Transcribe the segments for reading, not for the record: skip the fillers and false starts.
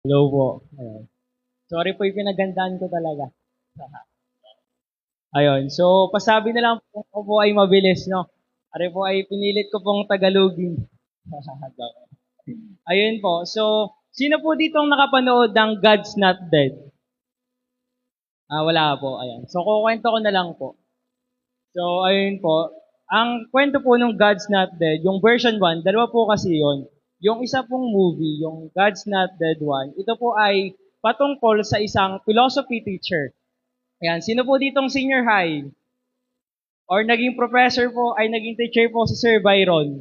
Hello po. Ayun. Sorry po yung pinagandaan ko talaga. Ayun. So, pasabi na lang po ako po ay mabilis, no? Ari po ay pinilit ko pong Tagalogin. Ayun po. So, sino po ditong nakapanood ng God's Not Dead? Wala po. Ayan. So, kukwento ko na lang po. So, ayun po. Ang kwento po ng God's Not Dead, yung version 1, dalawa po kasi yon. Yung isa pong movie, yung God's Not Dead 1, ito po ay patungkol sa isang philosophy teacher. Ayan, sino po ditong senior high? Or naging professor po, ay naging teacher po si Sir Byron?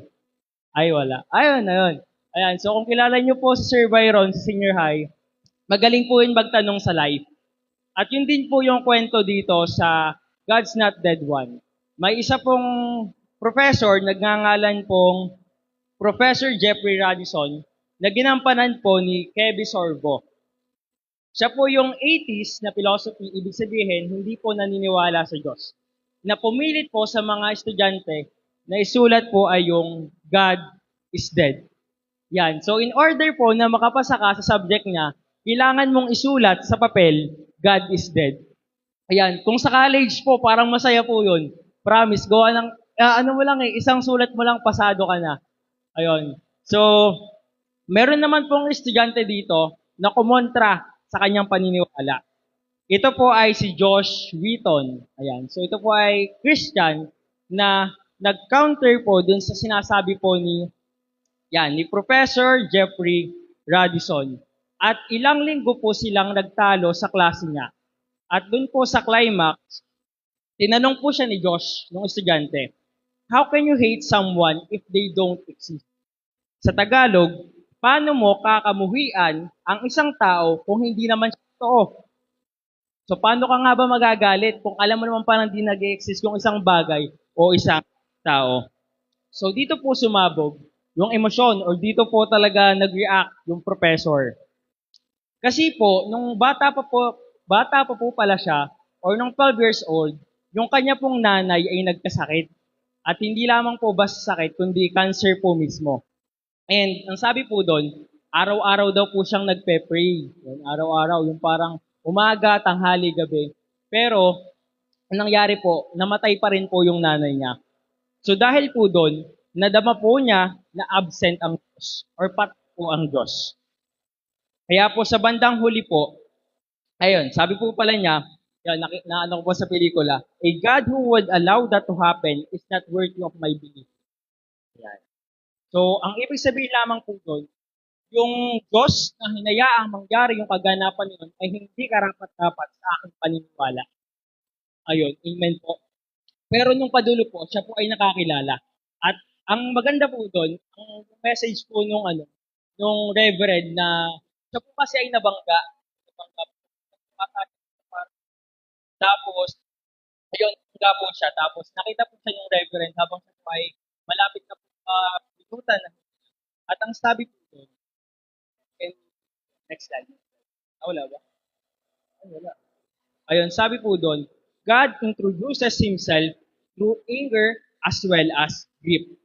Ay, wala. Ayun, ayun. Ayan, so kung kilala niyo po si Sir Byron sa senior high, magaling po yun magtanong sa life. At yun din po yung kwento dito sa God's Not Dead One. May isa pong professor, nagngangalan pong Professor Jeffrey Radisson, na ginampanan po ni Kevin Sorbo. Siya po yung 80s na philosophy, ibig sabihin, hindi po naniniwala sa Diyos. Na pumilit po sa mga estudyante na isulat po ay yung God is dead. Yan. So in order po na makapasa ka sa subject niya, kailangan mong isulat sa papel, God is dead. Ayan. Kung sa college po, parang masaya po yun. Promise, gawa ng, ano mo lang isang sulat mo lang, pasado ka na. Ayun. So, meron naman pong estudyante dito na kumontra sa kanyang paniniwala. Ito po ay si Josh Wheaton. Ayan. So, ito po ay Christian na nag-counter po dun sa sinasabi po ni Professor Jeffrey Radisson. At ilang linggo po silang nagtalo sa klase niya. At dun po sa climax, tinanong po siya ni Josh, nung estudyante, how can you hate someone if they don't exist? Sa Tagalog, paano mo kakamuhian ang isang tao kung hindi naman siya totoo? So paano ka nga ba magagalit kung alam mo naman parang hindi nag-exist yung isang bagay o isang tao? So dito po sumabog yung emosyon or dito po talaga nag-react yung professor. Kasi po, nung bata pa po pala siya, or nung 12 years old, yung kanya pong nanay ay nagkasakit. At hindi lamang po basta sakit, kundi cancer po mismo. And ang sabi po doon, araw-araw daw po siyang nagpe-pray. Yan, araw-araw, yung parang umaga, tanghali, gabi. Pero, ang nangyari po, namatay pa rin po yung nanay niya. So dahil po doon, nadama po niya na absent ang Diyos or pat po ang Diyos. Kaya po sa bandang huli po, ayun, sabi po pala niya, yan, naano ko po sa pelikula, a God who would allow that to happen is not worthy of my belief. Yan. So, ang ibig sabihin lamang po doon, yung Diyos na hinayaang mangyari yung kaganapan yun ay hindi karapat-dapat sa aking paniniwala. Ayun, amen po. Pero nung padulo po, siya po ay nakakilala. At ang maganda po doon, ang message po nung reverend na siya po kasi ay nabangga tapos, ayun, nabangga po siya. Tapos, nakita po siya yung reverend habang siya po ay malapit na po pinutan. At ang sabi po doon, and next slide. Wala ba? Wala. Ayun, sabi po doon, God introduces Himself through anger as well as grief.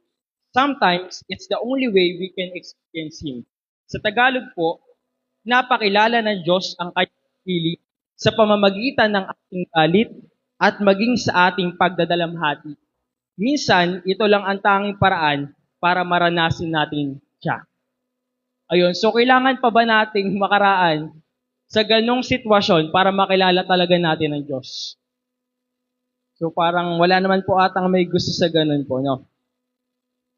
Sometimes, it's the only way we can experience Him. Sa Tagalog po, napakilala ng Diyos ang kanyang pili sa pamamagitan ng ating galit at maging sa ating pagdadalamhati. Minsan, ito lang ang tanging paraan para maranasin natin siya. Ayun, so kailangan pa ba nating makaraan sa ganong sitwasyon para makilala talaga natin ang Diyos? So parang wala naman po atang may gusto sa ganun po, no?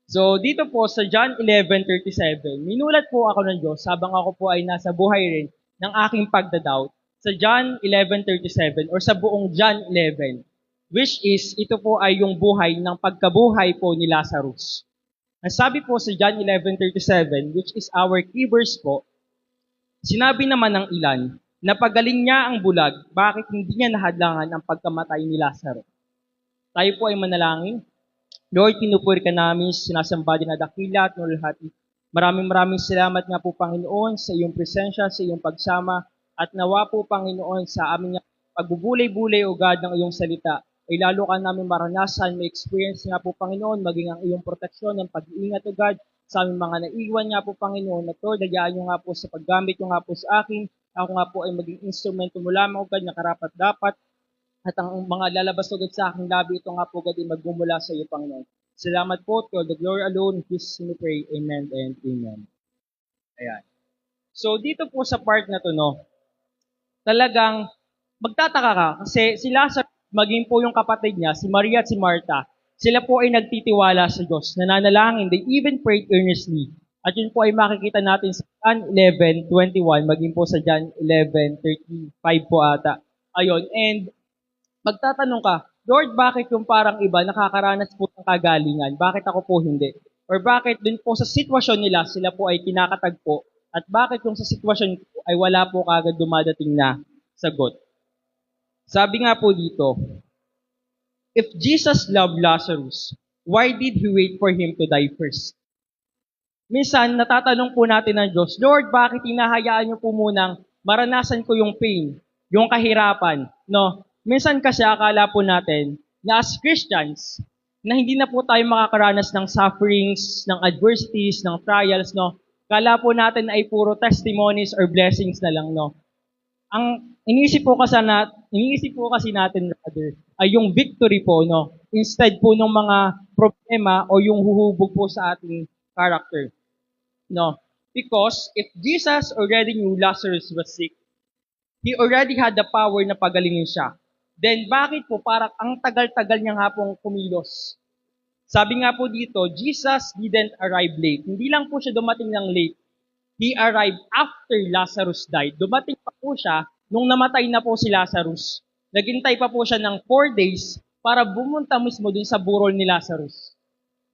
So dito po sa John 11:37, minulat po ako ng Diyos habang ako po ay nasa buhay rin ng aking pagdadoubt sa John 11:37 or sa buong John 11, which is ito po ay yung buhay ng pagkabuhay po ni Lazarus. Ang sabi po sa John 11:37, which is our key verse po, sinabi naman ng ilan, napagaling niya ang bulag, bakit hindi niya nahadlangan ang pagkamatay ni Lazaro? Tayo po ay manalangin. Lord, pinupuri ka namin, sinasamba din na dakila at nulhati. Maraming salamat nga po, Panginoon, sa iyong presensya, sa iyong pagsama, at nawa po, Panginoon, sa aming pagbubulay-bulay o God ng iyong salita, ay lalo ka namin maranasan, may experience nga po, Panginoon, maging ang iyong proteksyon, ang pag-iingat o God, sa aming mga naiwan nga po, Panginoon, at Lord, nagyaan niyo nga po sa paggamit niyo nga po sa akin. Ako nga po ay maging instrumento mo lamang, O God, na karapat-dapat. At ang mga lalabas agad sa aking labi, ito nga po agad ay magmumula sa iyo, Panginoon. Salamat po, to the glory alone. In Jesus' name we pray. Amen and amen. Ayan. So, dito po sa part na to, no, talagang magtataka ka kasi si Lazarus, maging po yung kapatid niya, si Maria at si Martha, sila po ay nagtitiwala sa Diyos, nananalangin, they even prayed earnestly. At yun po ay makikita natin sa John 11:21, maging po sa John 11:35 po ata. Ayun, and magtatanong ka, Lord, bakit yung parang iba nakakaranas po ng kagalingan? Bakit ako po hindi? Or bakit dun po sa sitwasyon nila, sila po ay kinakatagpo? At bakit yung sa sitwasyon ko ay wala po kagad dumadating na sagot? Sabi nga po dito, if Jesus loved Lazarus, why did He wait for him to die first? Minsan, natatanong po natin ng Diyos, Lord, bakit hinahayaan niyo po munang maranasan ko yung pain, yung kahirapan, no? Minsan kasi akala po natin na as Christians, na hindi na po tayo makakaranas ng sufferings, ng adversities, ng trials, no? Kala po natin ay puro testimonies or blessings na lang, no? Ang iniisip po kasi natin rather ay yung victory po, no? Instead po ng mga problema o yung huhubog po sa ating character. No. Because if Jesus already knew Lazarus was sick, He already had the power na pagalingin siya. Then bakit po parang ang tagal-tagal niya nga pong kumilos? Sabi nga po dito, Jesus didn't arrive late. Hindi lang po siya dumating ng late. He arrived after Lazarus died. Dumating pa po siya nung namatay na po si Lazarus. Naghintay pa po siya ng 4 days para bumunta mismo dun sa burol ni Lazarus.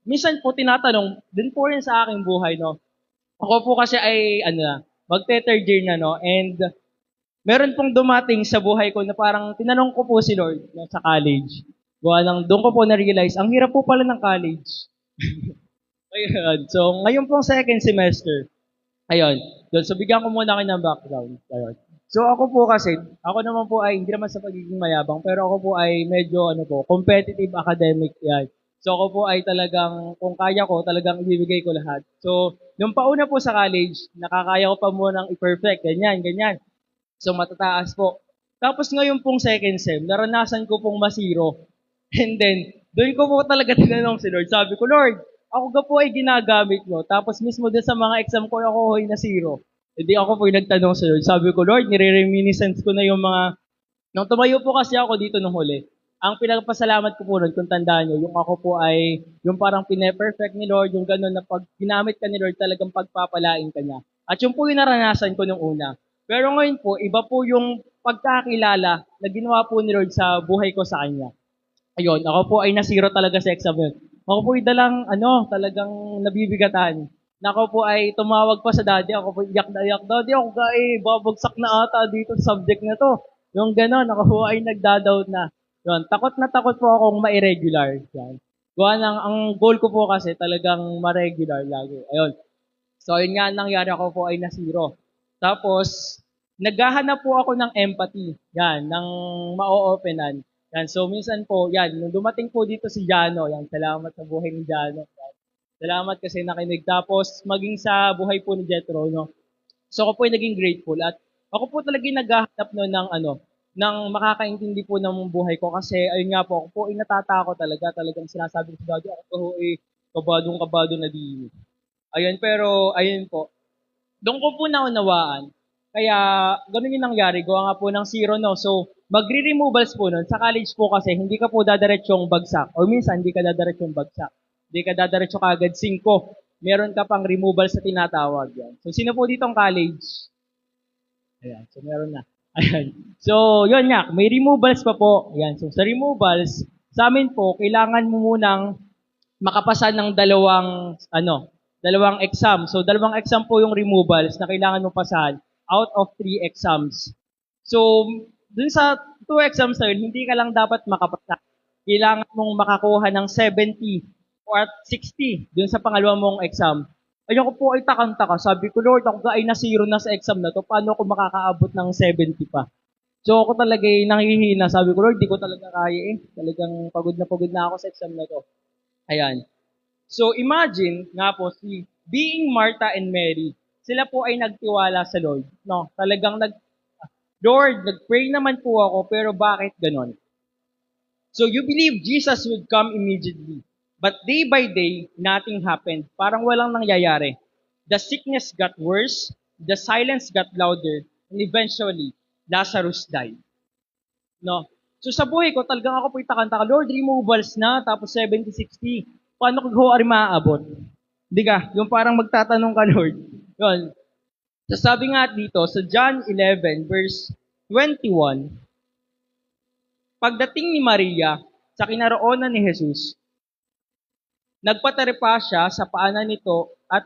Minsan po tinatanong, din po rin sa aking buhay, no? Ako po kasi ay, magte-third year na, no? And meron pong dumating sa buhay ko na parang tinanong ko po si Lord no, sa college. Doon ko po na-realize, ang hirap po pala ng college. Ayun. So, ngayon pong second semester, ayun. So, bigyan ko muna kayo ng background. Ayun. So, ako po kasi, ako naman po ay, hindi naman sa pagiging mayabang, pero ako po ay medyo, competitive academic yan. So, ako po ay talagang, kung kaya ko, talagang ibibigay ko lahat. So, nung pauna po sa college, nakakaya ko pa munang i-perfect, ganyan. So, matataas po. Tapos ngayon pong second sem, naranasan ko pong masiro. And then, doon ko po talaga tinanong si Lord. Sabi ko, Lord, ako ga po ay ginagamit mo. Tapos mismo din sa mga exam ko, ako ay na zero. Hindi ako po yung nagtanong sa Lord. Sabi ko, Lord, nire-reminiscence ko na yung mga... Nung tumayo po kasi ako dito nung huli, ang pinagpasalamat ko po nun, kung tandaan nyo, yung ako po ay, yung parang pine-perfect ni Lord, yung gano'n na pag ginamit ka ni Lord, talagang pagpapalain ka niya. At yung po yung naranasan ko nung una. Pero ngayon po, iba po yung pagkakilala na ginawa po ni Lord sa buhay ko sa Kanya. Ayun, ako po ay nasiro talaga sa exam yun. Ako po ay talagang nabibigatan. Na ako po ay tumawag pa sa daddy, ako po iyak na iyak, daddy, ako babagsak na ata dito sa subject na to. Yung gano'n, ako po ay nagdadoubt na. Yun, takot na takot po akong ma-irregular. Yan. Ang goal ko po kasi talagang ma-regular lagi. Ayun. So, yun nga nangyari, ako po ay nasiro. Tapos, naghahanap po ako ng empathy. Yan, ng ma-o-openan. Yan, so minsan po, yan, nung dumating po dito si Jano, yan, salamat sa buhay ni Jano. Yan. Salamat kasi nakinig. Tapos, maging sa buhay po ni Jethro, no? So, ako po ay naging grateful. At ako po talaga naghahanap no, ng makakaintindi po ng buhay ko. Kasi, ayun nga po, ako po ay natatakot talaga. Talagang sinasabi ko sa daddy, ako po ay kabadong-kabado na di. Ayun, pero, ayun po. Doon ko po naunawaan. Kaya, ganun yung nangyari. Gawa nga po ng zero, no? So, magre-removals po nun. Sa college po kasi, hindi ka po dadaretsyong bagsak. Or minsan, hindi ka dadaretsyong bagsak. Hindi ka dadaretso kagad 5. Meron ka pang removal sa tinatawag. Yan. So, sino po dito ang college? Ayan. So, meron na. Ayan. So, yun nga. May removals pa po. Ayan. So, sa removals, sa amin po, kailangan mo munang makapasa ng dalawang exam. So, dalawang exam po yung removals na kailangan mo pasahan out of 3 exams. So, dun sa 2 exams na yun, hindi ka lang dapat makapasa. Kailangan mong makakuha ng 70 or 60 dun sa pangalawa mong exam. Ayoko po ay takang-taka. Sabi ko, Lord, ako ay na zero na sa exam na to. Paano ako makakaabot ng 70 pa? So, ako talaga ay nanghihina. Sabi ko, Lord, di ko talaga kaya eh. Talagang pagod na ako sa exam na to. Ayan. So, imagine nga po, si being Martha and Mary, sila po ay nagtiwala sa Lord. No, talagang Lord, nag-pray naman po ako, pero bakit ganon? So you believe Jesus would come immediately. But day by day, nothing happened. Parang walang nangyayari. The sickness got worse, the silence got louder, and eventually, Lazarus died. No? So sa buhay ko, talagang ako po itakanta ka, Lord, removals na, tapos 70-60. Paano ko ho ari maaabot? Di ka? Yung parang magtatanong ka, Lord. Yun. So sabi nga dito, sa John 11, verse 21, pagdating ni Maria sa kinaroonan ni Jesus, nagpatari pa siya sa paanan nito at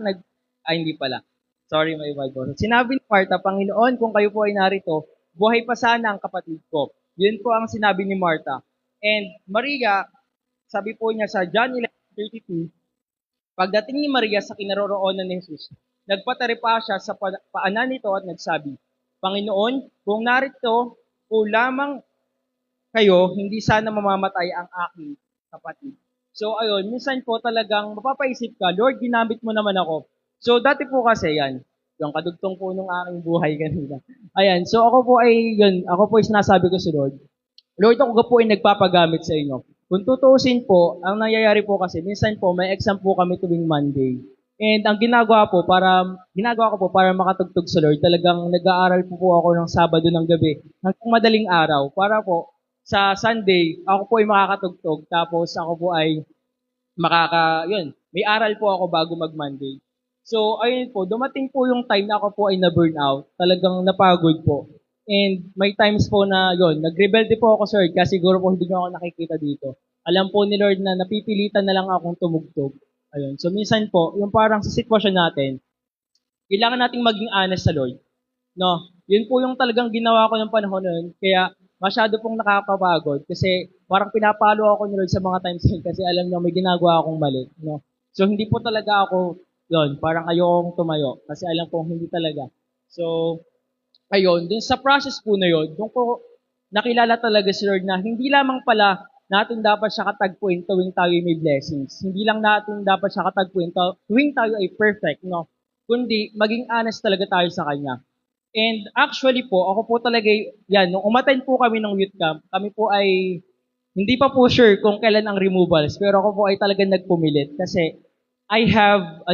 hindi pala. Sorry, may Bible. Sinabi ni Martha, Panginoon, kung kayo po ay narito, buhay pa sana ang kapatid ko. Yun po ang sinabi ni Martha. And Maria, sabi po niya sa John 11:32, pagdating ni Maria sa kinaroroonan ni Jesus, nagpatari pa siya sa paanan nito at nagsabi, Panginoon, kung narito o lamang kayo, hindi sana mamamatay ang aking kapatid. So ayun, minsan po talagang mapapaisip ka, Lord, ginamit mo naman ako. So dati po kasi yan, yung kadugtong po nung aking buhay kanina. Ayan, so ako po ay sinasabi ko sa Lord, Lord, ako po ay nagpapagamit sa inyo. Kung tutuusin po, ang nangyayari po kasi, minsan po, may exam po kami tuwing Monday. And ang ginagawa ko po para makatugtog sa Lord, talagang nag-aaral po ako ng Sabado ng gabi hanggang madaling araw para po sa Sunday, ako po ay makakatugtog. Tapos ako po ay may aral po ako bago mag-Monday. So, ayun po, dumating po yung time na ako po ay na-burnout. Talagang napagod po. And may times po na, nag-rebelde po ako, sir, kasi siguro po hindi nyo ako nakikita dito. Alam po ni Lord na napipilitan na lang akong tumugtog. Ayun. So, minsan po, yung parang sa sitwasyon natin, kailangan nating maging honest sa Lord. No? Yun po yung talagang ginawa ko ng panahon nun. Kaya, masyado pong nakakapagod kasi parang pinapalo ako ni Lord sa mga times yun kasi alam niya may ginagawa akong mali. No? So, hindi po talaga ako, parang ayokong tumayo kasi alam kong hindi talaga. So, ayun, dun sa process po na yun, dun ko nakilala talaga si Lord na hindi lamang pala natin dapat siya katagpuin tuwing tayo may blessings. Hindi lang natin dapat siya katagpuin tuwing tayo ay perfect, no? Kundi maging honest talaga tayo sa Kanya. And actually po, ako po talaga, nung umattend po kami ng youth camp, kami po ay hindi pa po sure kung kailan ang removals, pero ako po ay talagang nagpumilit kasi I have,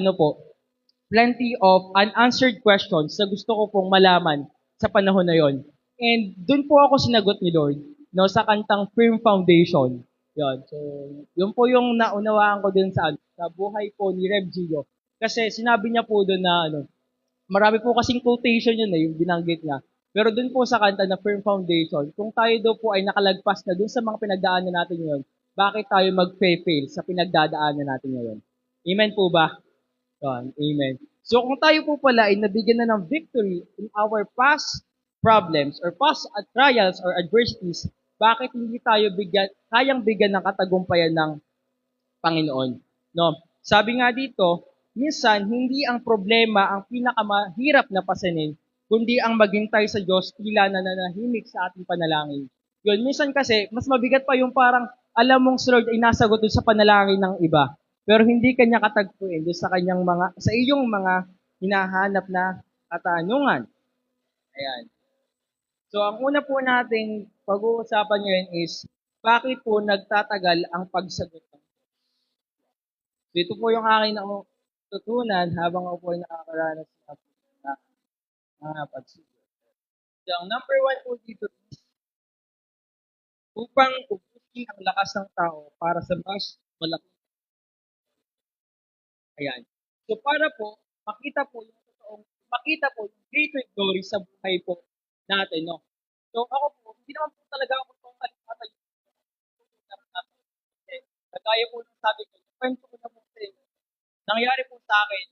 plenty of unanswered questions na gusto ko pong malaman sa panahon na yon. And doon po ako sinagot ni Lord, no, sa kantang Firm Foundation. Yon. So, yun po yung naunawaan ko dun sa buhay po ni Rev Gio. Kasi sinabi niya po doon na, marami po kasing quotation yun yung binanggit niya. Pero doon po sa kanta na Firm Foundation, kung tayo daw po ay nakalagpas na doon sa mga pinagdaanan natin ngayon, bakit tayo mag-fail sa pinagdadaanan natin ngayon? Amen po ba? Amen. So kung tayo po pala ay nabigyan na ng victory in our past problems or past trials or adversities, bakit hindi tayo kayang bigyan ng katagumpayan ng Panginoon? No? Sabi nga dito, minsan hindi ang problema ang pinakamahirap na pasanin, kundi ang maghintay sa Diyos tila nananahimik sa ating panalangin. Yun, minsan kasi, mas mabigat pa yung parang alam mong si Lord ay nasagot doon sa panalangin ng iba. Pero hindi kanya katagpuin doon sa iyong mga hinahanap na katanungan. Ayan. So, ang una po nating pag-uusapan ngayon is, bakit po nagtatagal ang pagsagot ng Dito po yung aking natutunan habang ako po ay nakakaranas ng mga pagsubok. So, ang number one po dito is upang ubusin ang lakas ng tao para sa mas malaki. Ayan. So, para po, makita po yung greater glory sa buhay po natin, no? So, ako po, hindi naman po talaga ako itong kalimatan yung kagaya po ng sabi ko, kwento ko na po sa inyo. Nangyari po sa akin,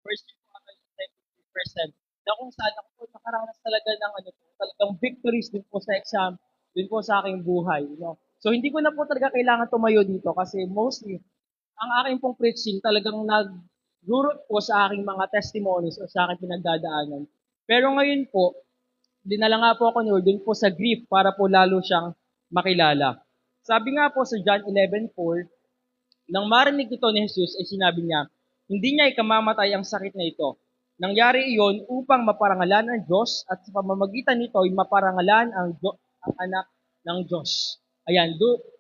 first year po ako yung 73%, na kung saan ako po nakaranas talaga ng talagang victories din po sa exam, din po sa aking buhay. No? So hindi ko na po talaga kailangan tumayo dito kasi mostly, ang aking pong preaching talagang nag-root po sa aking mga testimonies o sa aking pinagdadaanan. Pero ngayon po, dinala nga po ako ni Lord dun po sa grief para po lalo siyang makilala. Sabi nga po sa John 11:4, nang marinig ito ni Jesus ay sinabi niya, Hindi niya ikamamatay ang sakit na ito. Nangyari iyon upang maparangalan ang Diyos at sa pamamagitan nito ay maparangalan ang anak ng Diyos. Ayan,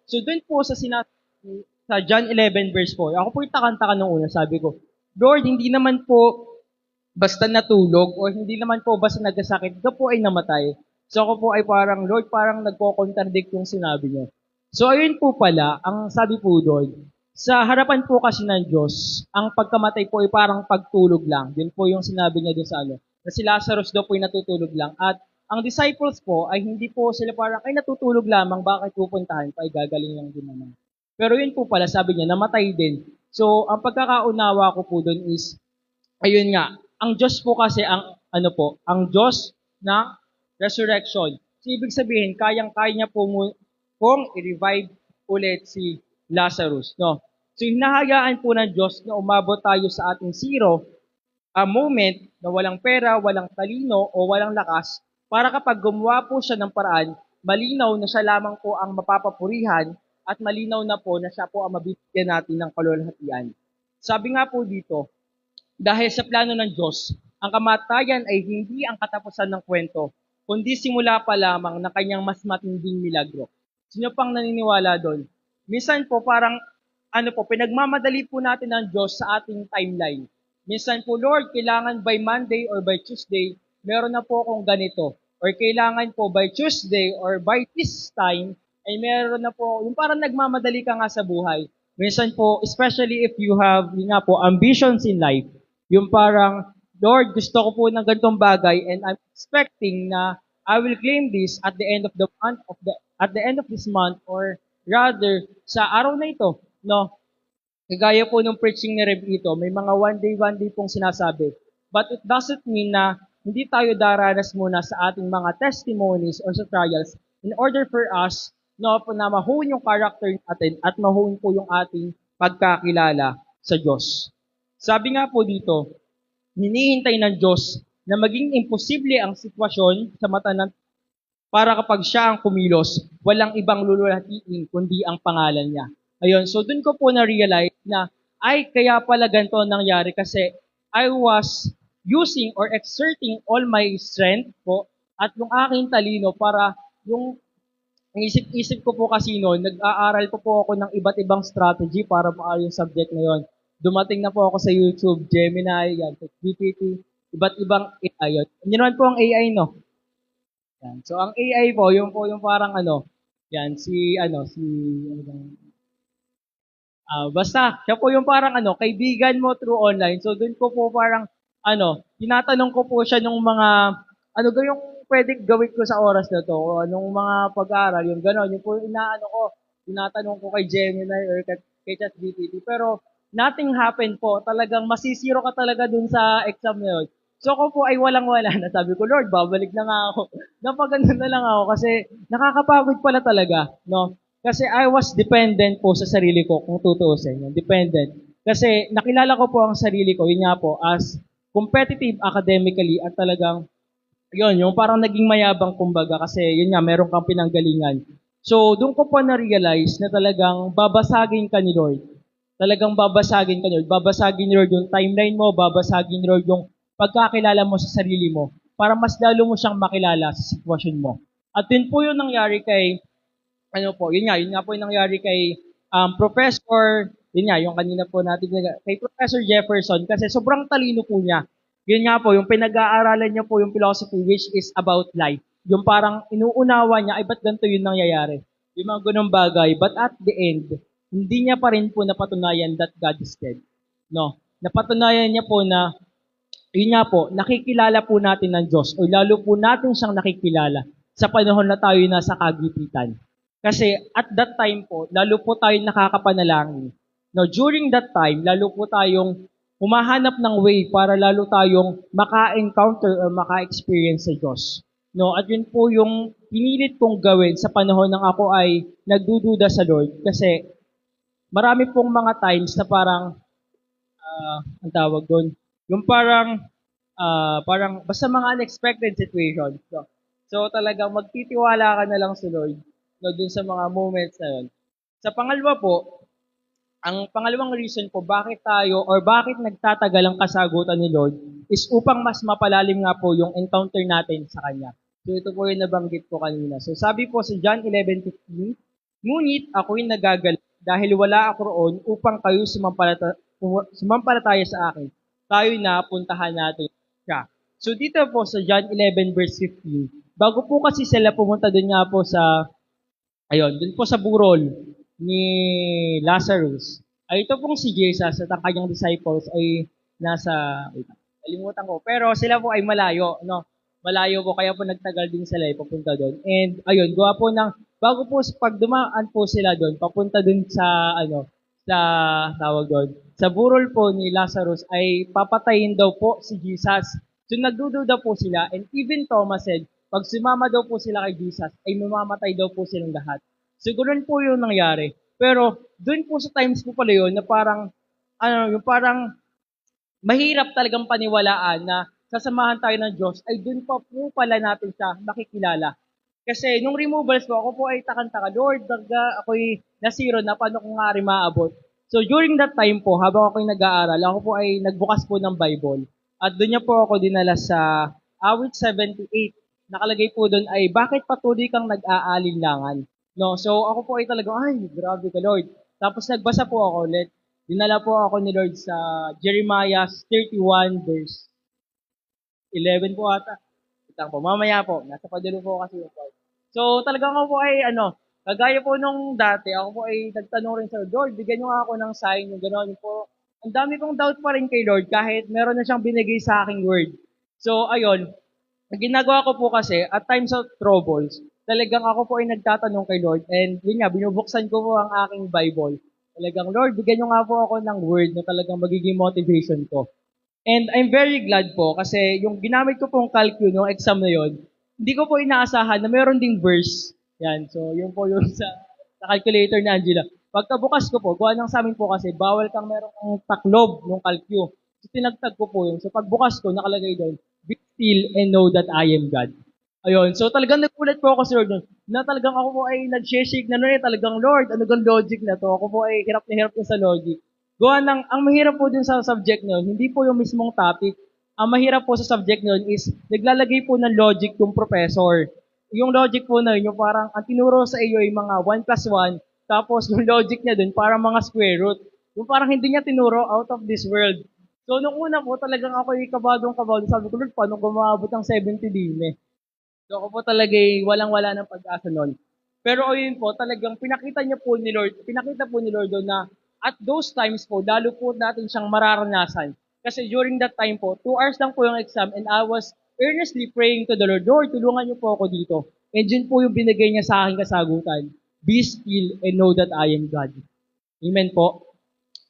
so doon po sa sa John 11 verse 4, ako po yung takanta nung una, sabi ko, Lord, hindi naman po basta natulog o hindi naman po basta nagkasakit, ito po ay namatay. So ako po ay parang, Lord, parang nagko-contradict yung sinabi niyo. So ayun po pala, ang sabi po doon, sa harapan po kasi ng Diyos, ang pagkamatay po ay parang pagtulog lang. Yun po yung sinabi niya doon sa ano, na si Lazarus daw po ay natutulog lang. At ang disciples po ay hindi po sila parang, ay natutulog lamang, bakit pupuntahan pa, ay gagaling lang din naman. Pero yun po pala, sabi niya, namatay din. So, ang pagkakaunawa ko po doon is, ayun nga, ang Diyos po kasi ang ano po, ang Diyos ng resurrection. So, ibig sabihin, kayang-kaya niya po pong i-revive ulit si Lazarus, no? So, hinahayaan po ng Diyos na umabot tayo sa ating zero a moment na walang pera, walang talino o walang lakas para kapag gumawa po siya ng paraan, malinaw na siya lamang po ang mapapapurihan at malinaw na po na siya po ang mabibigyan natin ng kalulhatian. Sabi nga po dito, dahil sa plano ng Diyos, ang kamatayan ay hindi ang katapusan ng kwento, kundi simula pa lamang ng kanyang mas matinding milagro. Sino pang naniniwala doon? Minsan po parang pinagmamadali po natin ng Diyos sa ating timeline. Minsan po, Lord, kailangan by Monday or by Tuesday, meron na po akong ganito. Or kailangan po by Tuesday or by this time, ay meron na po, yung parang nagmamadali ka nga sa buhay. Minsan po, especially if you have, yun nga po, ambitions in life, yung parang, Lord, gusto ko po ng ganitong bagay and I'm expecting na I will claim this at the end of the month at the end of this month or rather sa araw na ito, no? Kagaya po nung preaching ni Rev ito, may mga one day pong sinasabi. But it doesn't mean na hindi tayo daranas muna sa ating mga testimonies or sa trials in order for us na mahuhon yung character natin at mahuhon po yung ating pagkakilala sa Diyos. Sabi nga po dito, hinihintay ng Diyos na maging imposible ang sitwasyon sa mata ng para kapag siya ang kumilos, walang ibang luluhatiin kundi ang pangalan niya. Ayun, so dun ko po na-realize na, ay, kaya pala ganito nangyari kasi I was using or exerting all my strength po at yung aking talino para yung ang isip-isip ko po kasi noon, nag-aaral po ako ng iba't ibang strategy para maayos yung subject na yon. Dumating na po ako sa YouTube, Gemini, yan, GPT, iba't ibang AI yun. Hindi naman po ang AI, no? Yan. So, ang AI po yung parang yan, ano bang, basta, siya po yung parang kaibigan mo through online. So, doon ko po parang, tinatanong ko po siya nung mga, ano ga yung pwede gawin ko sa oras na to, o anong mga pag-aaral, yung gano'n, yung po tinatanong ko kay Gemini or kay ChatGPT. Pero, nothing happened po. Talagang masisiro ka talaga dun sa exam na yun. So, ako po ay walang-wala na. Sabi ko, Lord, babalik na nga ako. Napaganda na lang ako kasi nakakapagod pala talaga, no? Kasi I was dependent po sa sarili ko, kung tutuusin, yung dependent. Kasi nakilala ko po ang sarili ko, yun nga po, as competitive academically at talagang, yun, yung parang naging mayabang kumbaga kasi yun nga, meron kang pinanggalingan. So, doon ko po na-realize na talagang babasagin ka ni Lord. Talagang babasagin ka ni Lord. Babasagin ni Lord yung timeline mo, babasagin ni Lord yung pagkakilala mo sa sarili mo para mas lalo mo siyang makilala sa sitwasyon mo. At yun po yung nangyari kay yun nga po yung nangyari kay Professor, yun nga, yung kanina po natin, kay Professor Jefferson, kasi sobrang talino po niya. Yun nga po, yung pinag-aaralan niya po yung philosophy which is about life. Yung parang inuunawa niya, ay ba't ganito yun nangyayari? Yung mga ganung bagay. But at the end, hindi niya pa rin po napatunayan that God is dead. No? Napatunayan niya po na, yun nga po, nakikilala po natin ng Diyos, o lalo po natin siyang nakikilala sa panahon na tayo nasa kagipitan. Kasi at that time po, lalo po tayong nakakapanalangin. No, during that time, lalo po tayong humahanap ng way para lalo tayong maka-encounter or maka-experience sa Diyos. No, at yun po yung pinilit kong gawin sa panahon ng ako ay nagdududa sa Lord. Kasi marami pong mga times na parang, ang tawag doon, yung parang basta mga unexpected situations. So talagang magtitiwala ka na lang sa Lord no, dun sa mga moments na yun. Sa pangalawa po, Ang pangalawang reason po bakit tayo or bakit nagtatagal ang kasagutan ni Lord is upang mas mapalalim nga po yung encounter natin sa Kanya. So ito po yung nabanggit ko kanina. So sabi po sa John 11:15, ngunit ako'y nagagalak dahil wala ako roon upang kayo sumampalataya sa akin. Tayo'y napuntahan natin siya. So dito po sa John 11 verse 15, bago po kasi sila pumunta dun nga po sa ayun, dun po sa burol ni Lazarus. Ay ito pong si Jesus at ang kanyang disciples ay nasa, wait, kalimutan ko. Pero sila po ay malayo, no? Malayo po, kaya po nagtagal din sila papunta doon. And ayun, gawa po ng, bago po pag dumaan po sila doon, papunta doon sa, sa, tawag doon, sa burol po ni Lazarus ay papatayin daw po si Jesus. So nagdududa po sila, and even Thomas said, pag sumama daw po sila kay Jesus, ay mamamatay daw po silang lahat. Siguro po yung nangyari. Pero doon po sa times po pala yun na parang, yung parang mahirap talagang paniwalaan na sasamahan tayo ng Diyos, ay doon pa po pala natin siya makikilala. Kasi nung removals po, ako po ay takang-taka, Lord, ako'y nasiro na paano ko nga rin maabot. So during that time po, habang ako'y nag-aaral, ako po ay nagbukas po ng Bible. At doon niya po ako dinala sa awit 78. Nakalagay po doon ay, bakit patuloy kang nag-aalinlangan? No, so ako po ay talagang, ay, grabe ka Lord. Tapos nagbasa po ako ulit. Dinala po ako ni Lord sa Jeremiah 31 verse 11 po ata. Itang po, mamaya po. Nasa padulo po kasi yung part. So talagang ako po ay kagaya po nung dati, ako po ay nagtanong rin sa Lord, bigyan niyo nga ako ng sign, yung gano'n po. Ang dami kong doubt pa rin kay Lord kahit meron na siyang binigay sa aking word. So ayun, ang ginagawa ko po kasi, at times of troubles, talagang ako po ay nagtatanong kay Lord, and yun nga, binubuksan ko po ang aking Bible. Talagang, Lord, bigyan niyo nga po ako ng word na talagang magiging motivation ko. And I'm very glad po kasi yung ginamit ko pong calculus no exam na yon, hindi ko po inaasahan na meron ding verse. Yan. So, yun po yung sa calculator ni Angela. Pagkabukas ko po, gawa ng sa amin po kasi, bawal kang merong taklob ng calcu. So, tinagtag ko po yun. So, pagbukas ko, nakalagay doon, be still and know that I am God. Ayun. So, talagang nagulat po ako sa Lord nun, na talagang ako po ay nag-shake na nun talagang Lord, ano gang logic na to? Ako po ay hirap na hirap na sa logic. Gawa ng, ang mahirap po din sa subject nyo, hindi po yung mismong topic. Ang mahirap po sa subject nyo is, naglalagay po ng logic yung professor. Yung logic po na yun, yung parang, ang tinuro sa iyo ay mga 1+1, tapos yung logic niya dun, parang mga square root. Yung parang hindi niya tinuro out of this world. So, nung una po, talagang ako yung kabadong-kabado. Sabi ko, Lord, paano gumabot ang 70 din eh? So ako po talaga walang-wala ng pag-asa nun. Pero ayun po, talagang pinakita po ni Lord doon na at those times po, lalo po natin siyang mararanasan. Kasi during that time po, 2 hours lang po yung exam and I was earnestly praying to the Lord, Lord, tulungan niyo po ako dito. And yun po yung binigay niya sa akin kasagutan. Be still and know that I am God. Amen po.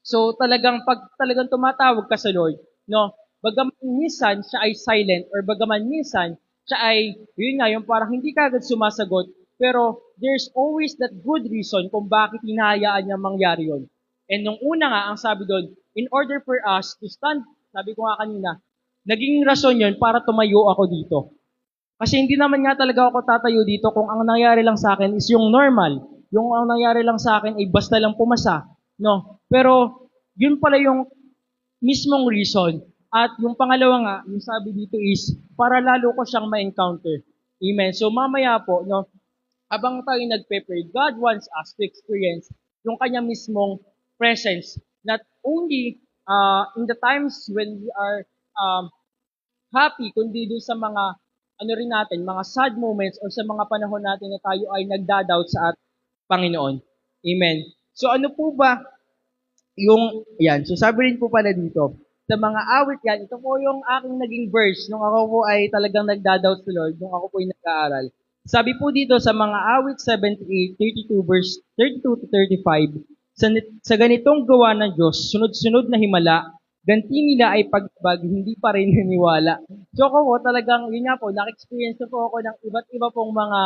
So talagang pag talagang tumatawag ka sa Lord, no, bagaman minsan siya ay silent or bagaman minsan siya ay, yun nga, yung parang hindi ka agad sumasagot, pero there's always that good reason kung bakit hinahayaan niya mangyari yun. And nung una nga, ang sabi doon, in order for us to stand, sabi ko nga kanina, naging rason yun para tumayo ako dito. Kasi hindi naman nga talaga ako tatayo dito kung ang nangyari lang sa akin is yung normal. Yung ang nangyari lang sa akin ay basta lang pumasa. No? Pero yun pala yung mismong reason. At yung pangalawa nga, yung sabi dito is para lalo ko siyang ma-encounter. Amen. So mamaya po, no, habang tayo nagpe-pray, God wants us to experience yung kanya mismong presence. Not only in the times when we are happy, kundi dun sa mga ano rin natin, mga sad moments or sa mga panahon natin na tayo ay nagda-doubt sa Panginoon. Amen. So ano po ba yung, yan, so sabi rin po pala dito, sa mga awit yan, ito po yung aking naging verse nung ako po ay talagang nagda-doubt sa Lord, nung ako po ay nag-aaral. Sabi po dito sa mga awit 78, 32 verse 32 to 35, sa ganitong gawa ng Diyos, sunod-sunod na himala, ganti nila ay pagbag, hindi pa rin naniwala. So ako po talagang, yun nga po, nak-experience po ako ng iba't iba pong mga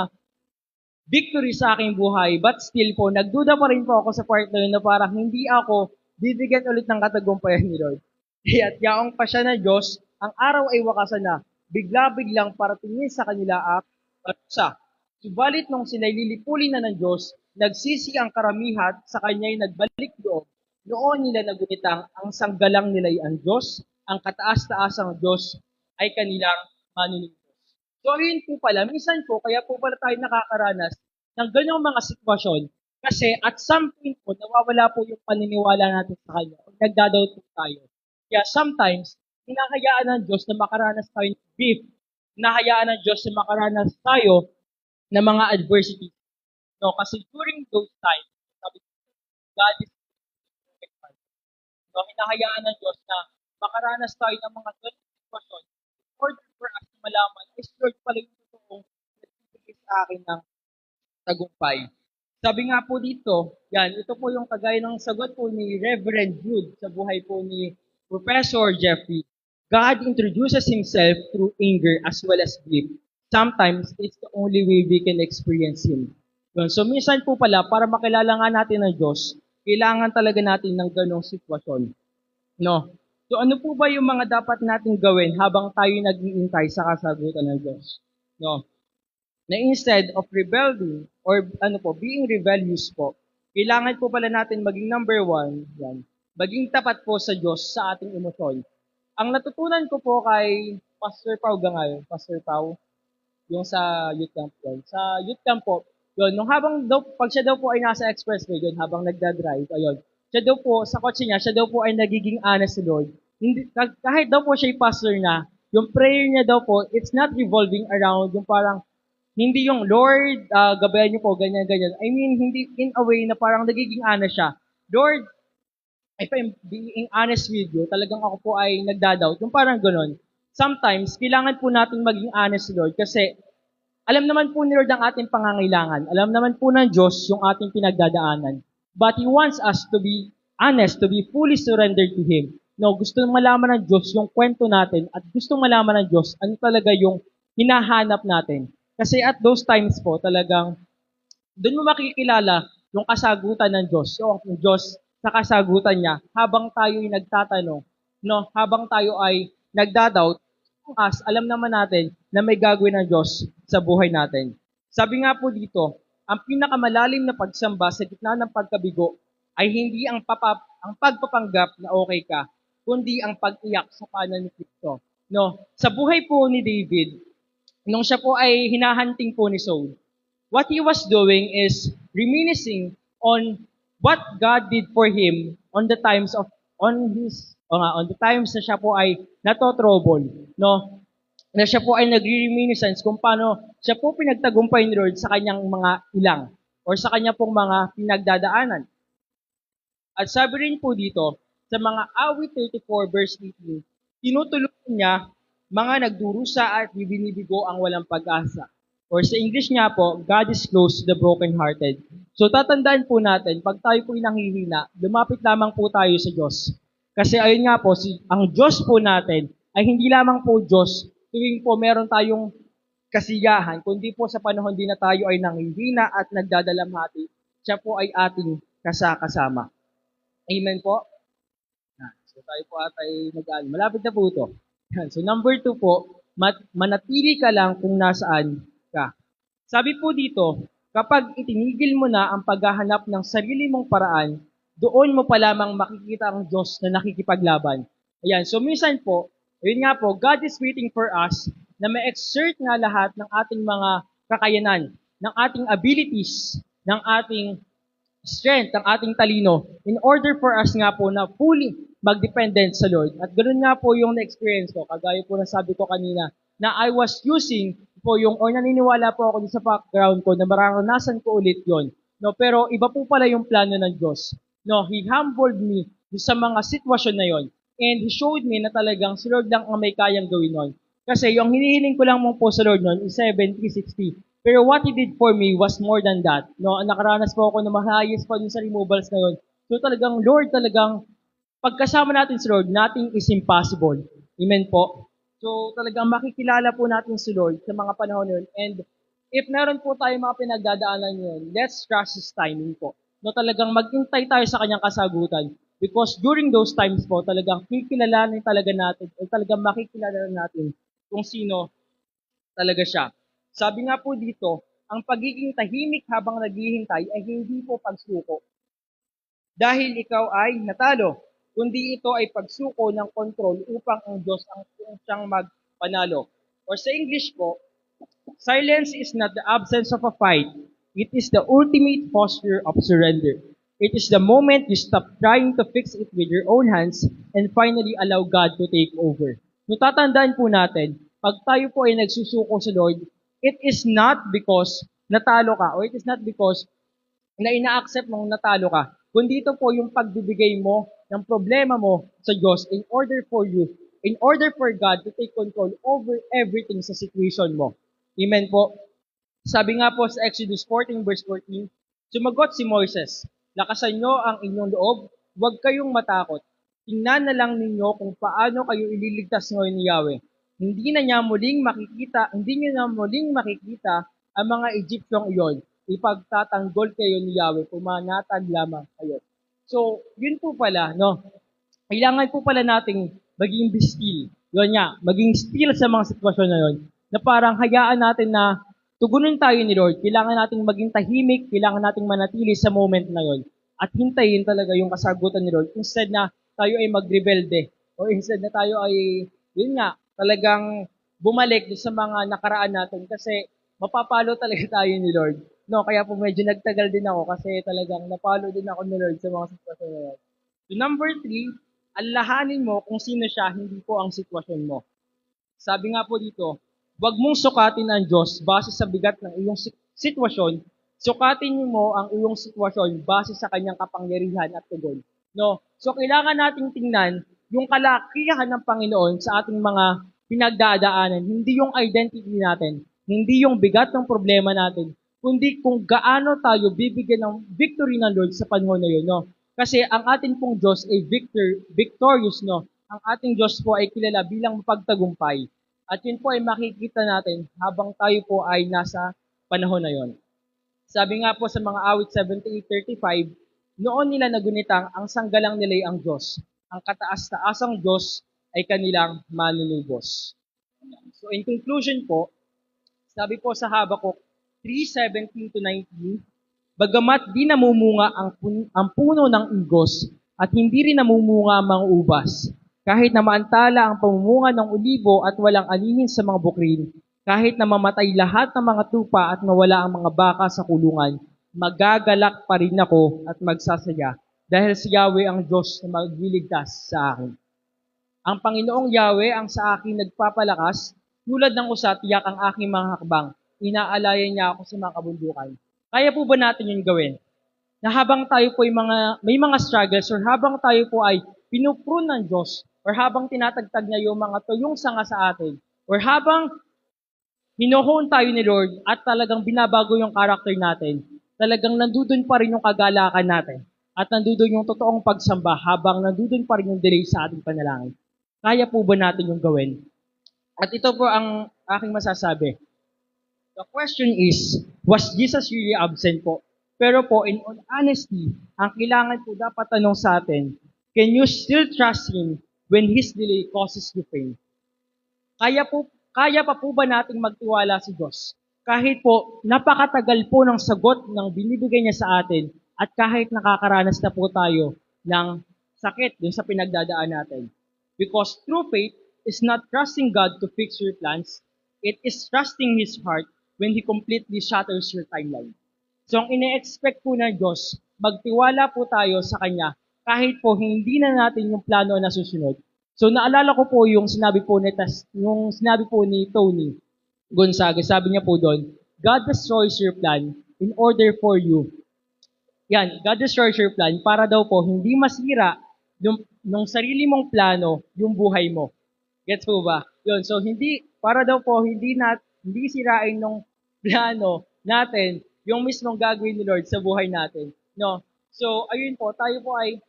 victory sa aking buhay, but still po, nagduda pa rin po ako sa part na yun na parang hindi ako bibigyan ulit ng katagumpayan ni Lord. At yaong pa siya na Diyos, ang araw ay wakasan na, bigla-biglang paratingin sa kanila at parusa. Subalit nung sila'y lilipulin na ng Diyos, nagsisi ang karamihan, sa kanya'y nagbalik loob, Noon nila nagunitang ang sanggalang nila ay ang Diyos, ang kataas-taasang Diyos ay kanilang manunubos. So ayun po pala, minsan po, kaya po pala tayo nakakaranas ng ganyang mga sitwasyon kasi at some point po, nawawala po yung paniniwala natin sa Kanya o nagdadoubt po tayo. Kaya sometimes, hinahayaan ng Diyos na makaranas tayo ng grief, hinahayaan ng Diyos na makaranas tayo ng mga adversity. No, kasi during those times, sabi ko, God is perfect. So, hinahayaan ng Diyos na makaranas tayo ng mga ganong sitwasyon in order for us na malaman, is Lord pala yung totoong nagbibigay sa akin ng tagumpay. Sabi nga po dito, yan, ito po yung kagaya ng sagot po ni Reverend Jude sa buhay po ni Professor Jeffrey. God introduces Himself through anger as well as grief. Sometimes, it's the only way we can experience Him. Yun. So, minsan po pala, para makilala nga natin ang Diyos, kailangan talaga natin ng ganong sitwasyon. No? So, ano po ba yung mga dapat nating gawin habang tayo nag-iintay sa kasagutan ng Diyos? No? Na instead of rebelling or being rebellious po, kailangan po pala natin maging number one, yan, maging tapat po sa Diyos sa ating emosyon. Ang natutunan ko po kay Pastor Pau Gangay, Pastor Pau, yung sa youth camp yun. Sa youth camp po, yun, nung habang daw, pag siya daw po ay nasa expressway, yun, habang nagdadrive, ayun, siya daw po, sa kotse niya, siya daw po ay nagiging honest si Lord. Hindi, kahit daw po siya pastor na, yung prayer niya daw po, it's not revolving around yung parang, hindi yung Lord, gabayan niyo po, ganyan, ganyan. I mean, hindi in a way na parang nagiging honest siya. Lord, if I'm being honest with you, talagang ako po ay nagdadoubt. Yung parang ganun. Sometimes, kailangan po natin maging honest, Lord, kasi alam naman po ni Lord ang ating pangangailangan. Alam naman po ng Diyos yung ating pinagdadaanan. But He wants us to be honest, to be fully surrendered to Him. No, gusto malaman ng Diyos yung kwento natin at gusto malaman ng Diyos ano talaga yung hinahanap natin. Kasi at those times po, talagang doon mo makikilala yung kasagutan ng Diyos. So, ang Diyos sa kasagutan niya habang tayo ay nagtatanong, no, habang tayo ay nagdadoubt, as alam naman natin na may gagawin ng Diyos sa buhay natin. Sabi nga po dito, ang pinakamalalim na pagsamba sa gitna ng pagkabigo ay hindi ang pagpapanggap na okay ka, kundi ang pag-iyak sa paanan ni Kristo. No, sa buhay po ni David, nung siya po ay hinahanting po ni Saul, what he was doing is reminiscing on what God did for him on the times of on the times na siya po ay natotrouble, no? Na siya po ay nagre-reminiscence kung paano siya po pinagtagumpay ni Lord sa kanyang mga ilang or sa kanya pong mga pinagdadaanan. At sabi rin po dito, sa mga awit 34 verse 18, tinutulungan niya mga nagdurusa at binibigo ang walang pag-asa. Or sa English nga po, God is close to the brokenhearted. So tatandaan po natin, pag tayo po nanghihina, lumapit lamang po tayo sa Diyos. Kasi ayun nga po, ang Diyos po natin ay hindi lamang po Diyos tuwing po meron tayong kasiyahan, kundi po sa panahon din na tayo ay nanghihina at nagdadalamhati, siya po ay ating kasama. Amen po? So tayo po ay malapit na po ito. So number 2 po, manatili ka lang kung nasaan ka. Sabi po dito, kapag itinigil mo na ang paghahanap ng sarili mong paraan, doon mo pa lamang makikita ang Diyos na nakikipaglaban. Ayan, so minsan po, ayun nga po, God is waiting for us na ma-exert nga lahat ng ating mga kakayanan, ng ating abilities, ng ating strength, ang ating talino, in order for us nga po na fully mag-dependent sa Lord. At ganoon nga po yung na-experience ko, kagaya po na sabi ko kanina, na I was using po yung, or naniniwala po ako sa background ko na mararanasan ko ulit yon. No, pero iba po pala yung plano ng Diyos. No, He humbled me sa mga sitwasyon na yon. And He showed me na talagang si Lord lang ang may kayang gawin nun. Kasi yung hinihiling ko lang mo po sa Lord nun is 7,360. Pero what He did for me was more than that. No, nakaranas po ako na mahayos pa dun sa removals na yun. So talagang, Lord, talagang pagkasama natin si Lord, nothing is impossible. Amen po. So talagang makikilala po natin si Lord sa mga panahon yun. And if meron po tayo mga pinagdadaanan yun, let's trust His timing po. No, talagang maghintay tayo sa kanyang kasagutan. Because during those times po, talagang kikilalanin talaga natin, o talagang makikilala natin kung sino talaga siya. Sabi nga po dito, ang pagiging tahimik habang naghihintay ay hindi po pagsuko. dahil ikaw ay natalo, kundi ito ay pagsuko ng kontrol upang ang Diyos ang siyang magpanalo. Or sa English po, silence is not the absence of a fight. It is the ultimate posture of surrender. It is the moment you stop trying to fix it with your own hands and finally allow God to take over. Natatandaan po natin, pag tayo po ay nagsusuko sa Lord, it is not because natalo ka or it is not because na ina-accept mong natalo ka, kundi ito po yung pagbibigay mo ng problema mo sa Diyos in order for God to take control over everything sa situation mo. Amen po. Sabi nga po sa Exodus 14 verse 14, sumagot si Moises, lakasan nyo ang inyong loob, huwag kayong matakot. Tingnan na lang ninyo kung paano kayo ililigtas ngayon ni Yahweh. Hindi niyo na muling makikita ang mga Egyptiong iyon. Ipagtatanggol kayo ni Yahweh, pumanatag lamang kayo. So, yun po pala, no? Kailangan po pala nating maging still. Yun nga, maging still sa mga sitwasyon na yun. Na parang hayaan natin na tugunin tayo ni Lord. Kailangan nating maging tahimik, kailangan nating manatili sa moment na yun. At hintayin talaga yung kasagutan ni Lord. Instead na tayo ay magrebelde. O instead na tayo ay, yun nga, talagang bumalik sa mga nakaraan natin. Kasi mapapalo talaga tayo ni Lord. No, kaya po medyo nagtagal din ako kasi talagang napalo din ako ni Lord sa mga sitwasyon na yun. So number 3, alalahanin mo kung sino siya, hindi po ang sitwasyon mo. Sabi nga po dito, huwag mong sukatin ang Diyos base sa bigat ng iyong sitwasyon. Sukatin mo ang iyong sitwasyon base sa kanyang kapangyarihan at tugon. No? So kailangan nating tingnan yung kalakihan ng Panginoon sa ating mga pinagdadaanan, hindi yung identity natin, hindi yung bigat ng problema natin, kundi kung gaano tayo bibigyan ng victory ng Lord sa panahon na yun. No? Kasi ang ating pong Diyos ay victorious, no? Ang ating Diyos po ay kilala bilang mapagtagumpay. At yun po ay makikita natin habang tayo po ay nasa panahon na yon. Sabi nga po sa mga awit 78:35, noon nila nagunitang ang sanggalang nila'y ang Diyos. Ang kataas-taasang Diyos ay kanilang manunubos. So in conclusion po, sabi po sa Habakuk 3:17-19, bagamat di namumunga ang puno ng igos at hindi rin namumunga ang mga ubas, kahit na maantala ang pamumunga ng ulibo at walang anihin sa mga bukrin, kahit na mamatay lahat ng mga tupa at mawala ang mga baka sa kulungan, magagalak pa rin ako at magsasaya dahil si Yahweh ang Diyos na magliligtas sa akin. Ang Panginoong Yahweh ang sa akin nagpapalakas, tulad ng usat, tiyak ang aking mga hakbang. Inaalayan niya ako sa mga kabundukan. Kaya po ba natin yun gawin? Na habang tayo po may mga struggles or habang tayo po ay pinuprune ng Diyos or habang tinatagtag niya yung mga tuyong sanga sa atin or habang hinohon tayo ni Lord at talagang binabago yung character natin, talagang nandudun pa rin yung kagalakan natin at nandudun yung totoong pagsamba habang nandudun pa rin yung delay sa ating panalangin. Kaya po ba natin yung gawin? At ito po ang aking masasabi. The question is, was Jesus really absent po? Pero po, in all honesty, ang kailangan po dapat tanong sa atin, can you still trust Him when His delay causes you pain? Kaya pa po ba nating magtiwala sa Diyos? Kahit po, napakatagal po ng sagot ng binibigay niya sa atin at kahit nakakaranas na po tayo ng sakit dun sa pinagdadaan natin. Because true faith is not trusting God to fix your plans, it is trusting His heart when He completely shatters your timeline. So, ang ine-expect po ng Diyos, magtiwala po tayo sa Kanya kahit po hindi na natin yung plano na susunod. So, naalala ko po yung sinabi po ni Tony Gonzaga. Sabi niya po doon, God destroys your plan in order for you. Yan, God destroys your plan para daw po hindi masira nung sarili mong plano yung buhay mo. Gets po ba? Yun, so para daw po hindi sirain nung plano natin yung mismong gagawin ni Lord sa buhay natin. No? So, ayun po, tayo po ay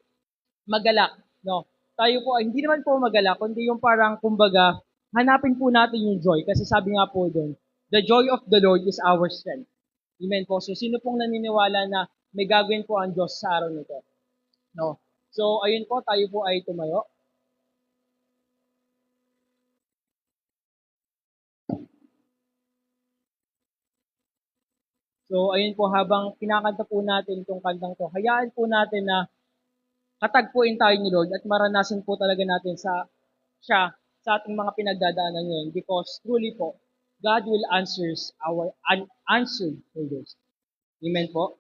magalak. No? Tayo po ay hindi naman po magalak, kundi yung parang, kumbaga, hanapin po natin yung joy. Kasi sabi nga po doon, the joy of the Lord is our strength. Amen po. So, sino pong naniniwala na may gagawin po ang Diyos sa araw nito? No? So, ayun po, tayo po ay tumayo. So, ayun po, habang kinakanta po natin itong kantang to, hayaan po natin na katagpuin tayo ni Lord at maranasan po talaga natin siya sa ating mga pinagdadaanan ngayon because truly po, God will answer our unanswered prayers. Amen po?